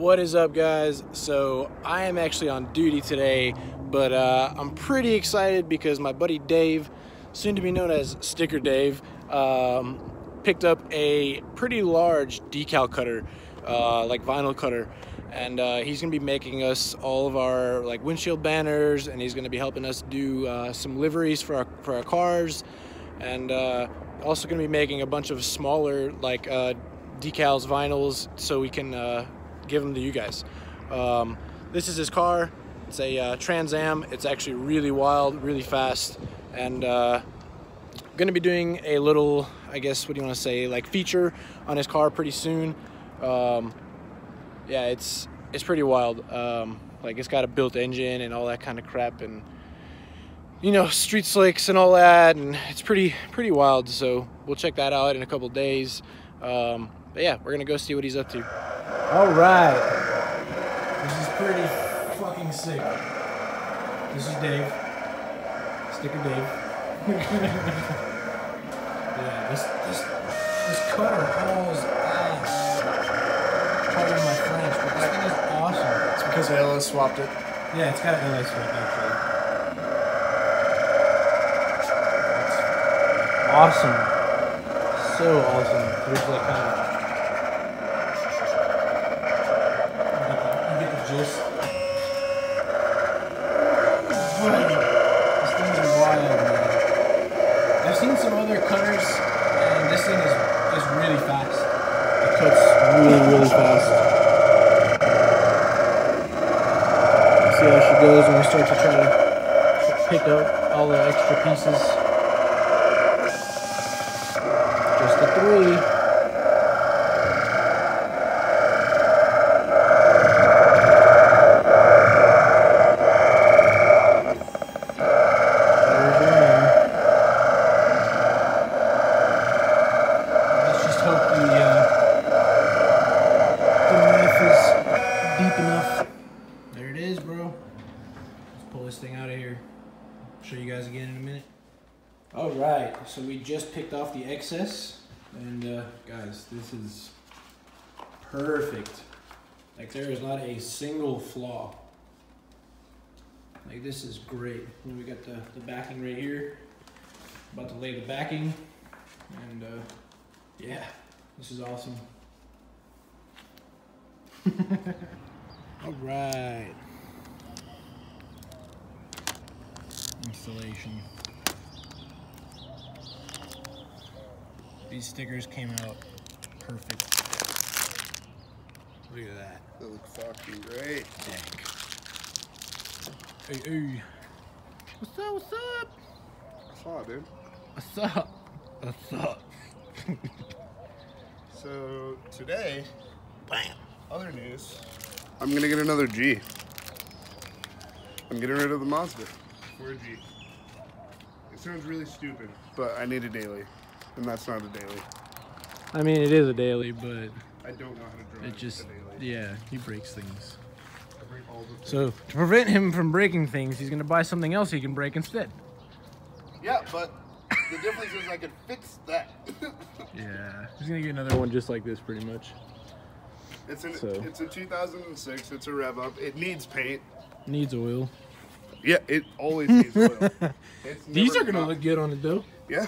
What is up, guys? So I am actually on duty today, but I'm pretty excited because my buddy Dave, soon to be known as Sticker Dave, picked up a pretty large decal cutter, like vinyl cutter, and he's gonna be making us all of our like windshield banners, and he's gonna be helping us do some liveries for our cars, and also gonna be making a bunch of smaller like decals, vinyls, so we can give them to you guys. This is his car. It's a Trans Am. It's actually really wild, really fast, and I'm gonna be doing a little, I guess, what do you want to say, like feature on his car pretty soon. Yeah, it's pretty wild. Like, it's got a built engine and all that kind of crap, and you know, street slicks and all that, and it's pretty wild. So we'll check that out in a couple days. But yeah, we're gonna go see what he's up to. All right, this is pretty fucking sick. This is Dave, Sticker Dave. Yeah, this cutter hauls ass. Pardon my French, but this thing is awesome. It's because LS swapped it. Yeah, it's got an LS swap actually. It's awesome, so awesome. There's like kind of. Just this thing is wild, man. I've seen some other cutters, and this thing is really fast. It cuts really fast. See how she goes when we start to try to pick up all the extra pieces. Just a 3. There it is, bro. Let's pull this thing out of here. Show you guys again in a minute. All right, so we just picked off the excess, and guys, this is perfect. Like, there is not a single flaw. Like, this is great. And we got the backing right here. About to lay the backing, and yeah, this is awesome. All right. Installation. These stickers came out perfect. Look at that. They look fucking great. Dang. Hey. What's up? What's up? I saw it, dude. What's up? What's up? So today, Bam. other news. I'm gonna get another G. I'm getting rid of the Mazda for a G. It sounds really stupid, but I need a daily, and that's not a daily. I mean, it is a daily, but I don't know how to drive it just, a daily. yeah, he breaks things. I break all the things. So to prevent him from breaking things, he's gonna buy something else he can break instead. Yeah, but the difference is I can fix that. Yeah, he's gonna get another one just like this, pretty much. It's a 2006. It's a rev up. It needs paint. Needs oil. Yeah, it always needs oil. These are gonna look good on it though. Yeah.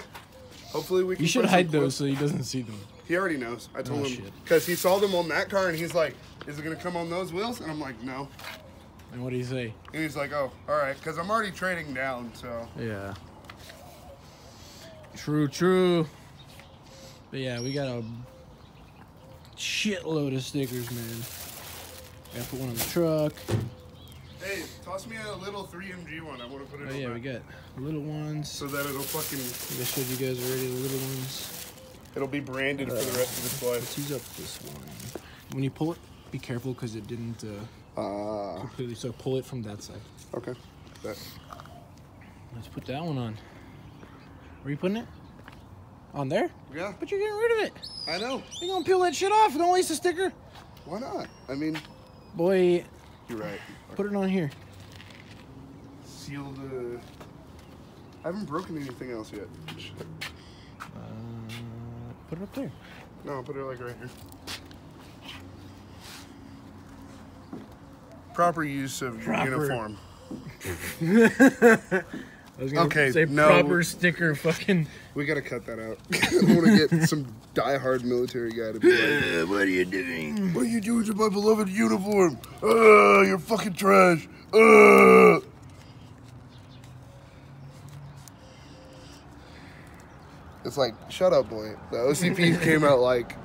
Hopefully we can. You should hide those so he doesn't see them. He already knows. I told him shit. because he saw them on that car and he's like, "Is it gonna come on those wheels?" And I'm like, "No." And what do you say? And he's like, "Oh, all right," because I'm already trading down. So. Yeah. True. But yeah, we got a shitload of stickers, man. Gotta put one on the truck. Hey, toss me a little 3MG one. I want to put it on. Oh yeah, that. we got little ones. So that it'll fucking. I guess showed you guys already the little ones. It'll be branded for the rest of its life. Let's use up this one. When you pull it, be careful because it didn't completely. So pull it from that side. Okay. That. Let's put that one on. Where are you putting it? On there? Yeah. But you're getting rid of it. I know. You're gonna peel that shit off. Don't waste the sticker. Why not? I mean. Boy. You're right. Put it on here. Seal the. I haven't broken anything else yet. Put it up there. No, I'll put it like right here. Proper use of uniform. I was gonna Okay, say no. proper sticker fucking. We gotta cut that out. I want to get some diehard military guy to be like, What are you doing? "What are you doing to my beloved uniform? You're fucking trash." It's like, shut up, boy. The OCPs came out like,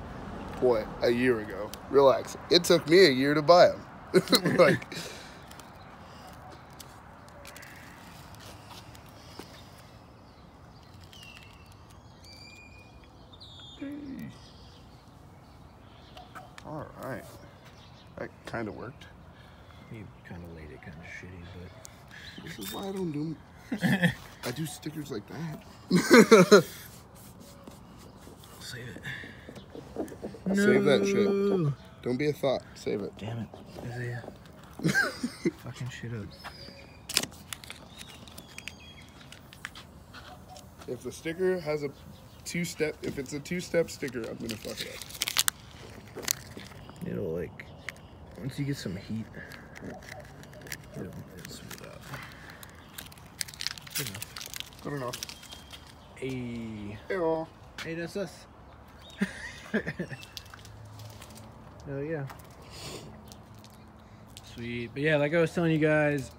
what, a year ago. Relax. It took me a year to buy them. Like. All right. That kind of worked. You kind of laid it kind of shitty, but This is why I don't do. I do stickers like that. save it. Save that shit. Don't be a thought. Save it. Damn it, Isaiah. Fucking shit up. If the sticker has a two-step, if it's a two-step sticker, I'm gonna fuck it up. It'll like, once you get some heat, it'll smooth out. Good enough. Good enough. Hey, hey, that's us. Oh yeah. Sweet. But yeah, like I was telling you guys,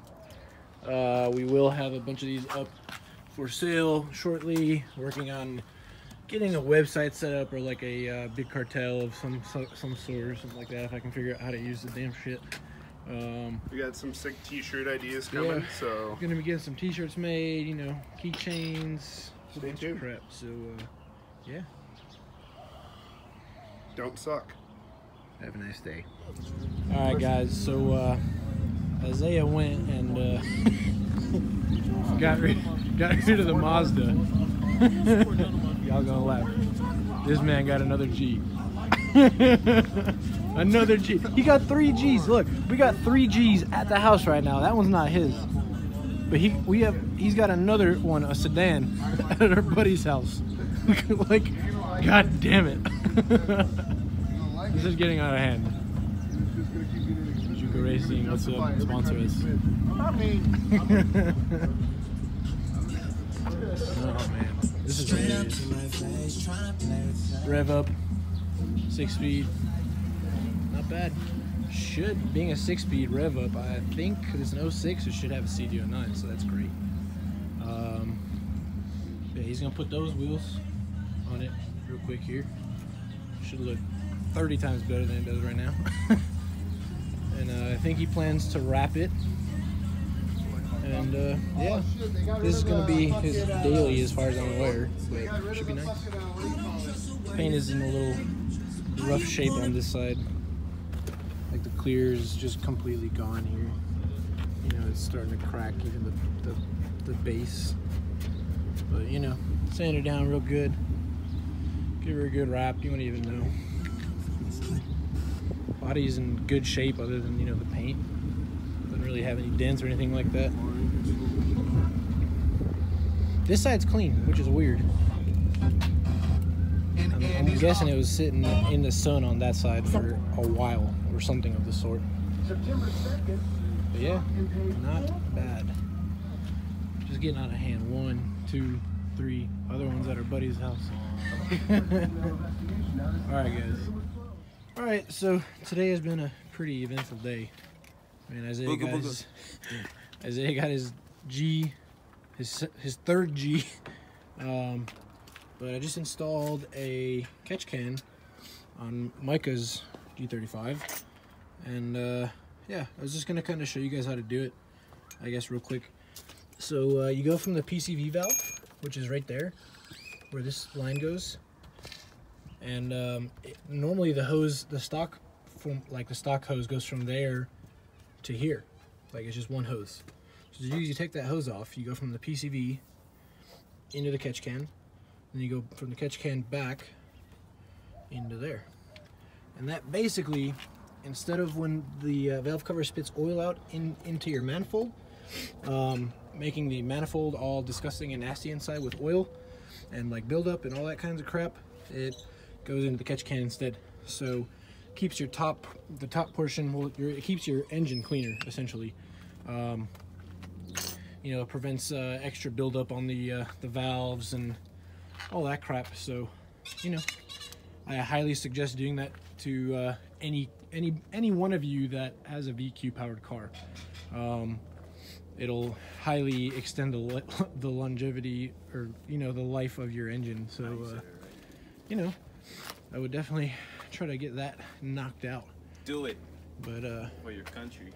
we will have a bunch of these up for sale shortly. Working on getting a website set up, or like a big cartel of some sort or something like that, if I can figure out how to use the damn shit. We got some sick t-shirt ideas coming, Yeah. so Gonna be getting some t-shirts made, you know, keychains, a Stay bunch tuned. of crap. So yeah, don't suck. have a nice day. All right, guys. So Isaiah went and got rid of the Mazda. Y'all gonna laugh. This man got another G. Another G. He got 3 Gs. Look, we got 3 Gs at the house right now. That one's not his, but he's got another one, a sedan, at our buddy's house. Like, god damn it. This is getting out of hand. Juka Racing, what's up? Sponsor us. Oh man, this is hilarious. Rev up, 6 speed, not bad. Being a 6-speed rev up, I think it's an 06, it should have a CD09, so that's great. Yeah, he's gonna put those wheels on it real quick here. Should look 30 times better than it does right now. And I think he plans to wrap it. And yeah, this is gonna be his daily as far as I'm aware, but it should be nice. Paint is in a little rough shape on this side. Like the clear is just completely gone here. You know, it's starting to crack even the base. But you know, sand it down real good. Give her a good wrap, you won't even know. Body's in good shape other than, you know, the paint. Doesn't really have any dents or anything like that. This side's clean, which is weird. I'm guessing it was sitting in the sun on that side for a while or something of the sort. But yeah, not bad. Just getting out of hand. 1, 2, 3 other ones at our buddy's house. Alright guys. Alright, so today has been a pretty eventful day. I mean, Isaiah got his G, his third G. But I just installed a catch can on Micah's G35. And yeah, I was just gonna kind of show you guys how to do it, I guess, real quick. So you go from the PCV valve, which is right there, where this line goes. And normally the hose, the stock hose goes from there to here. Like, it's just one hose. So you take that hose off, you go from the PCV into the catch can, then you go from the catch can back into there. And that basically, instead of when the valve cover spits oil out into your manifold, making the manifold all disgusting and nasty inside with oil and like buildup and all that kinds of crap, it goes into the catch can instead. So keeps the top portion, well, it keeps your engine cleaner, essentially. You know, it prevents extra buildup on the valves and all that crap. So, you know, I highly suggest doing that to any one of you that has a VQ powered car. It'll highly extend the longevity, or you know, the life of your engine. So, you know, I would definitely try to get that knocked out. Do it. But for your country.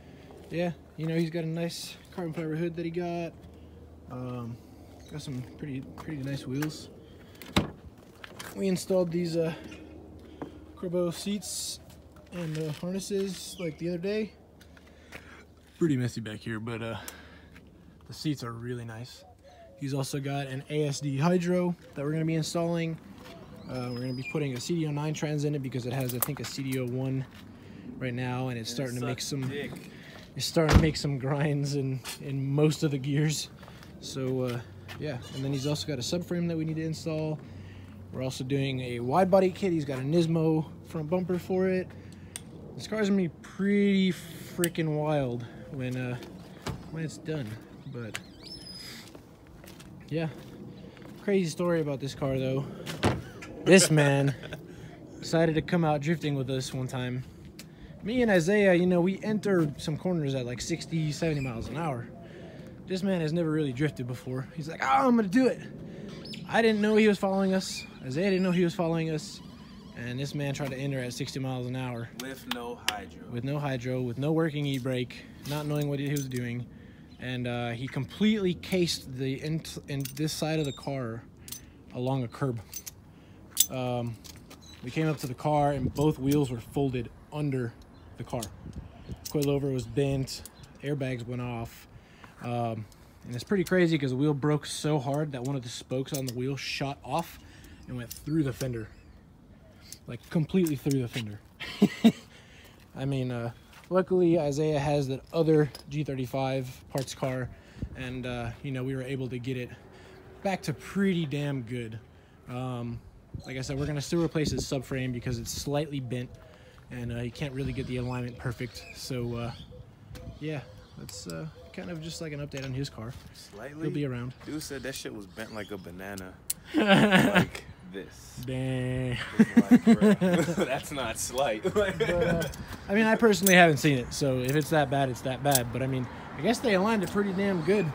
Yeah, you know, he's got a nice carbon fiber hood that he got. Got some pretty nice wheels. We installed these Crabo seats and harnesses like the other day. Pretty messy back here, but the seats are really nice. He's also got an ASD hydro that we're going to be installing. We're going to be putting a CDO9 trans in it because it has, I think, a CDO1 right now, and it's starting to make some. It's starting to make some grinds in most of the gears. So yeah, and then he's also got a subframe that we need to install. We're also doing a wide body kit. He's got a Nismo front bumper for it. This car's gonna be pretty freaking wild when it's done. But yeah, crazy story about this car though. This man decided to come out drifting with us one time. Me and Isaiah, you know, we enter some corners at like 60, 70 miles an hour. This man has never really drifted before. He's like, oh, I'm gonna do it. I didn't know he was following us. Isaiah didn't know he was following us. And this man tried to enter at 60 miles an hour. With no hydro. With no hydro, with no working e-brake, not knowing what he was doing. And he completely cased the in this side of the car along a curb. We came up to the car and both wheels were folded under the car. Coilover was bent, airbags went off, and it's pretty crazy because the wheel broke so hard that one of the spokes on the wheel shot off and went through the fender, like completely through the fender. I mean, luckily Isaiah has that other G35 parts car, and you know, we were able to get it back to pretty damn good. Like I said, we're gonna still replace his subframe because it's slightly bent and he can't really get the alignment perfect. So yeah, that's kind of just like an update on his car. Slightly? He'll be around. Dude said that shit was bent like a banana. Like this. Dang. Like, that's not slight. But, I mean, I personally haven't seen it, so if it's that bad, it's that bad. But I mean, I guess they aligned it pretty damn good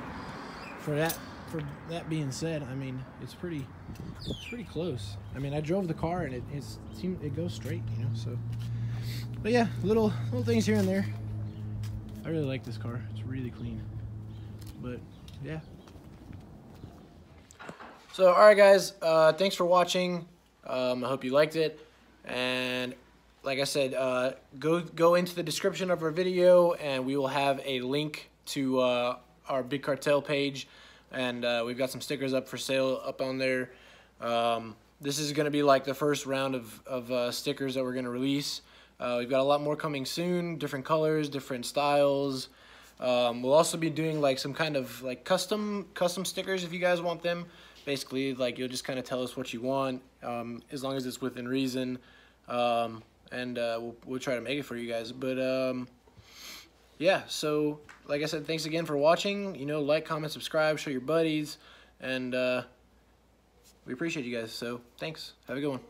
for that. For that being said, I mean, it's pretty close. I mean, I drove the car and it goes straight, you know. So, but yeah, little things here and there. I really like this car. It's really clean. But yeah. So all right, guys. Thanks for watching. I hope you liked it. And like I said, go into the description of our video, and we will have a link to our Big Cartel page. And we've got some stickers up for sale up on there. This is going to be like the first round of stickers that we're going to release. We've got a lot more coming soon, different colors, different styles. We'll also be doing like some kind of like custom stickers if you guys want them. Basically, like, you'll just kind of tell us what you want, as long as it's within reason, and we'll try to make it for you guys. But yeah, so like I said, thanks again for watching. You know, like, comment, subscribe, show your buddies, and we appreciate you guys. So thanks. Have a good one.